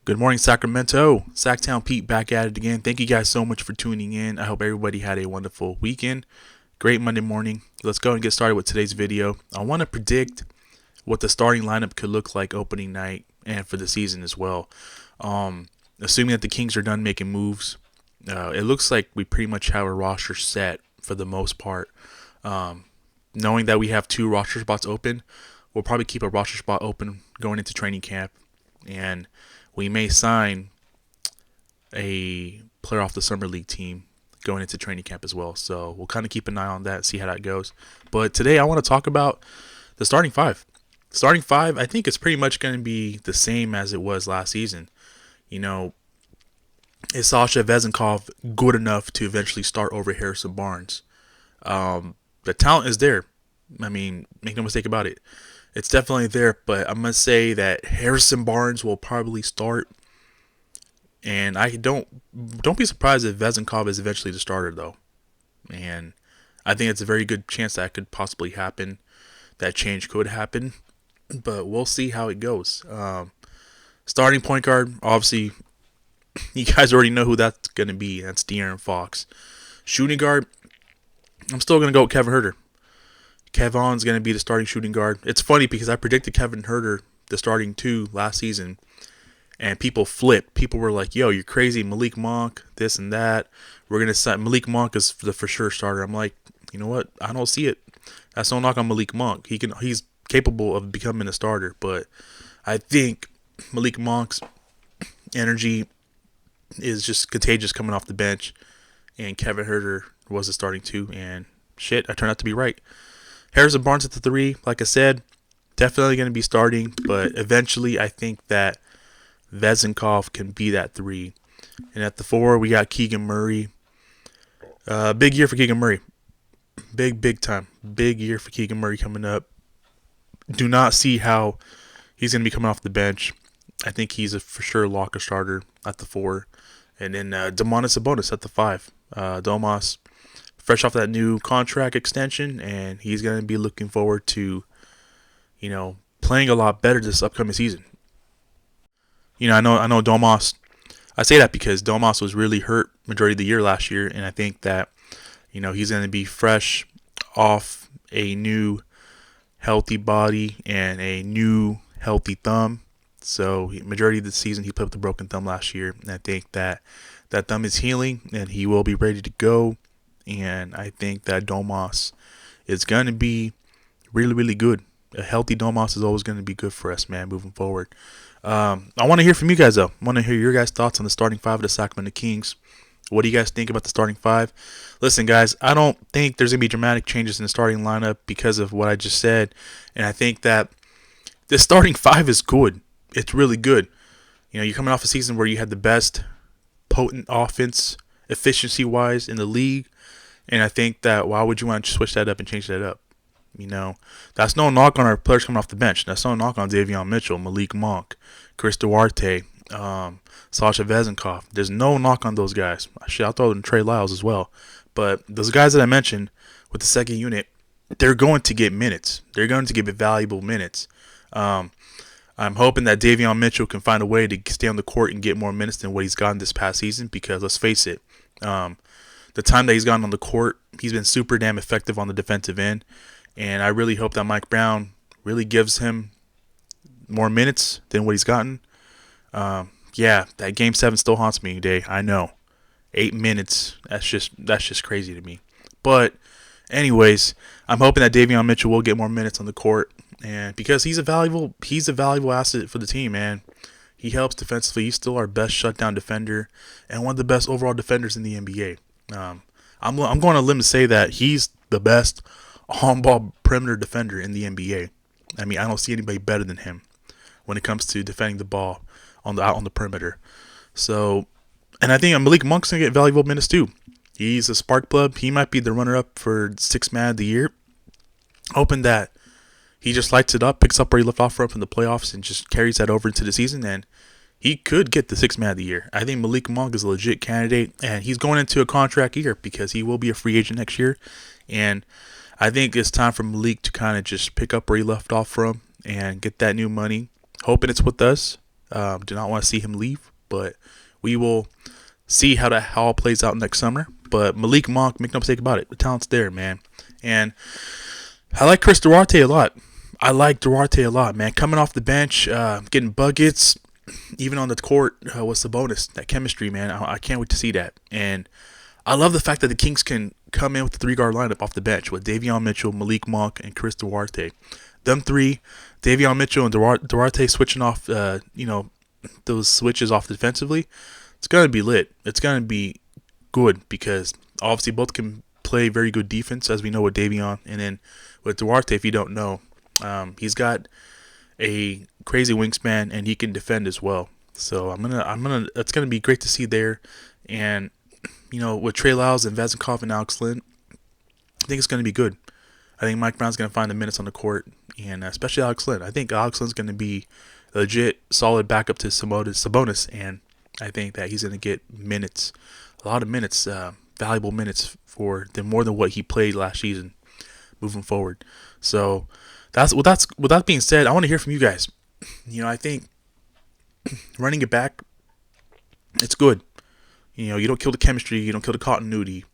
Good morning, Sacramento. Sacktown Pete back at it again. Thank you guys so much for tuning in. I hope everybody had a wonderful weekend. Great Monday morning. Let's go and get started with today's video. I want to predict what the starting lineup could look like opening night and for the season as well. Assuming that the Kings are done making moves, it looks like we pretty much have a roster set for the most part. Knowing that we have two roster spots open, we'll probably keep a roster spot open going into training camp, and we may sign a player off the summer league team going into training camp as well. So we'll kind of keep an eye on that, see how that goes. But today I want to talk about the starting five. Starting five, I think it's pretty much going to be the same as it was last season. You know, is Sasha Vezenkov good enough to eventually start over Harrison Barnes? The talent is there. I mean, make no mistake about it. It's definitely there, but I must say that Harrison Barnes will probably start, and I don't be surprised if Vezenkov is eventually the starter though. And I think it's a very good chance that could possibly happen. That change could happen, but we'll see how it goes. Starting point guard, obviously, you guys already know who that's gonna be. That's De'Aaron Fox. Shooting guard, I'm still gonna go with Kevin Huerter. Kevin's going to be the starting shooting guard. It's funny because I predicted Kevin Huerter the starting two last season, and people flipped. People were like, yo, you're crazy. Malik Monk, this and that. We're going to set Malik Monk as the for sure starter. I'm like, you know what? I don't see it. That's no knock on Malik Monk. He's capable of becoming a starter, but I think Malik Monk's energy is just contagious coming off the bench, and Kevin Huerter was the starting two, and shit, I turned out to be right. Harrison Barnes at the three, like I said, definitely going to be starting, but eventually I think that Vezenkov can be that three. And at the four, we got Keegan Murray. Big year for Keegan Murray. Big time. Big year for Keegan Murray coming up. Do not see how he's going to be coming off the bench. I think he's a for sure lock starter at the four. And then Domantas Sabonis at the five. Domas, fresh off that new contract extension, and he's going to be looking forward to, playing a lot better this upcoming season. I know Domas. I say that because Domas was really hurt majority of the year last year, and I think that, he's going to be fresh off a new healthy body and a new healthy thumb. So majority of the season he played with a broken thumb last year, and I think that thumb is healing, and he will be ready to go. And I think that Domas is going to be really, really good. A healthy Domas is always going to be good for us, man, moving forward. I want to hear from you guys, though. I want to hear your guys' thoughts on the starting five of the Sacramento Kings. What do you guys think about the starting five? Listen, guys, I don't think there's going to be dramatic changes in the starting lineup because of what I just said. And I think that the starting five is good. It's really good. You're coming off a season where you had the best potent offense efficiency-wise in the league. And I think that why would you want to switch that up and change that up? That's no knock on our players coming off the bench. That's no knock on Davion Mitchell, Malik Monk, Chris Duarte, Sasha Vezenkov. There's no knock on those guys. Shit, I'll throw in Trey Lyles as well. But those guys that I mentioned with the second unit, they're going to get minutes. They're going to get valuable minutes. I'm hoping that Davion Mitchell can find a way to stay on the court and get more minutes than what he's gotten this past season because, let's face it, the time that he's gotten on the court, he's been super damn effective on the defensive end. And I really hope that Mike Brown really gives him more minutes than what he's gotten. Yeah, that Game 7 still haunts me today. I know. 8 minutes, that's just crazy to me. But anyways, I'm hoping that Davion Mitchell will get more minutes on the court. And because he's a valuable asset for the team, man. He helps defensively. He's still our best shutdown defender and one of the best overall defenders in the NBA. I'm going to limb to say that he's the best on-ball perimeter defender in the NBA. I mean, I don't see anybody better than him when it comes to defending the ball out on the perimeter. So, and I think Malik Monk's going to get valuable minutes too. He's a spark plug. He might be the runner-up for sixth man of the year. Hoping that he just lights it up, picks up where he left off from the playoffs, and just carries that over into the season. And he could get the sixth man of the year. I think Malik Monk is a legit candidate, and he's going into a contract year because he will be a free agent next year. And I think it's time for Malik to kind of just pick up where he left off from and get that new money. Hoping it's with us. Do not want to see him leave, but we will see how that all plays out next summer. But Malik Monk, make no mistake about it, the talent's there, man. And I like Chris Duarte a lot. I like Duarte a lot, man. Coming off the bench, getting buckets, even on the court with Sabonis. That chemistry, man. I can't wait to see that. And I love the fact that the Kings can come in with the three-guard lineup off the bench with Davion Mitchell, Malik Monk, and Chris Duarte. Them three, Davion Mitchell and Duarte switching off, those switches off defensively. It's going to be lit. It's going to be good because obviously both can play very good defense, as we know with Davion. And then with Duarte, if you don't know, he's got a crazy wingspan and he can defend as well. So it's gonna be great to see there. And with Trey Lyles and Vezenkov and Alex Lynn, I think it's gonna be good. I think Mike Brown's gonna find the minutes on the court, and especially Alex Lynn. I think Alex Lynn's gonna be a legit solid backup to Sabonis, and I think that he's gonna get minutes, a lot of minutes, valuable minutes for more than what he played last season, moving forward. So with that being said, I want to hear from you guys. I think running it back, it's good. You don't kill the chemistry, you don't kill the continuity.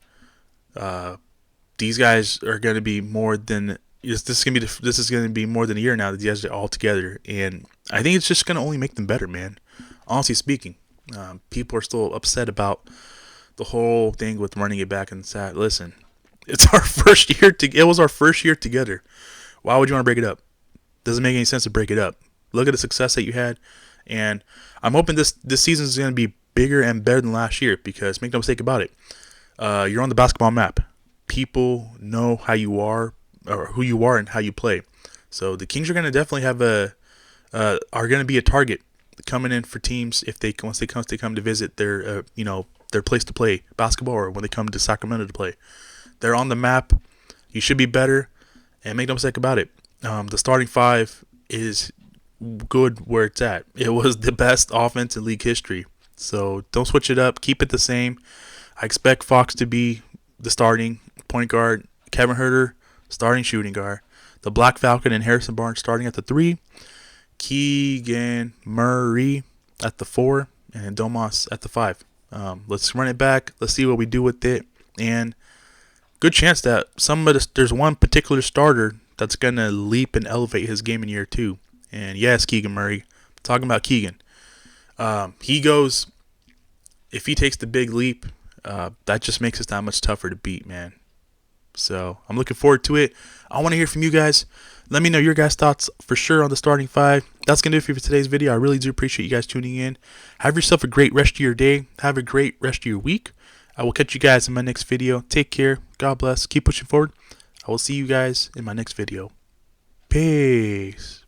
These guys are going to be more than this is going to be more than a year now that these guys are all together, and I think it's just going to only make them better, man. Honestly speaking, people are still upset about the whole thing with running it back and sad. Listen, it's our first year. It was our first year together. Why would you want to break it up? Doesn't make any sense to break it up. Look at the success that you had, and I'm hoping this season is going to be bigger and better than last year because make no mistake about it, you're on the basketball map. People know how you are or who you are and how you play. So the Kings are going to definitely have are going to be a target coming in for teams if once they come to visit their their place to play basketball, or when they come to Sacramento to play. They're on the map. You should be better, and make no mistake about it. The starting five is good where it's at. It was the best offense in league history. So don't switch it up. Keep it the same. I expect Fox to be the starting point guard. Kevin Huerter, starting shooting guard. The Black Falcon and Harrison Barnes starting at the 3. Keegan Murray at the 4. And Domas at the 5. Let's run it back. Let's see what we do with it. And good chance that there's one particular starter that's going to leap and elevate his game in year 2. And yes, Keegan Murray. I'm talking about Keegan. If he takes the big leap, that just makes us that much tougher to beat, man. So I'm looking forward to it. I want to hear from you guys. Let me know your guys' thoughts for sure on the starting 5. That's going to do it for today's video. I really do appreciate you guys tuning in. Have yourself a great rest of your day. Have a great rest of your week. I will catch you guys in my next video. Take care. God bless. Keep pushing forward. I will see you guys in my next video. Peace.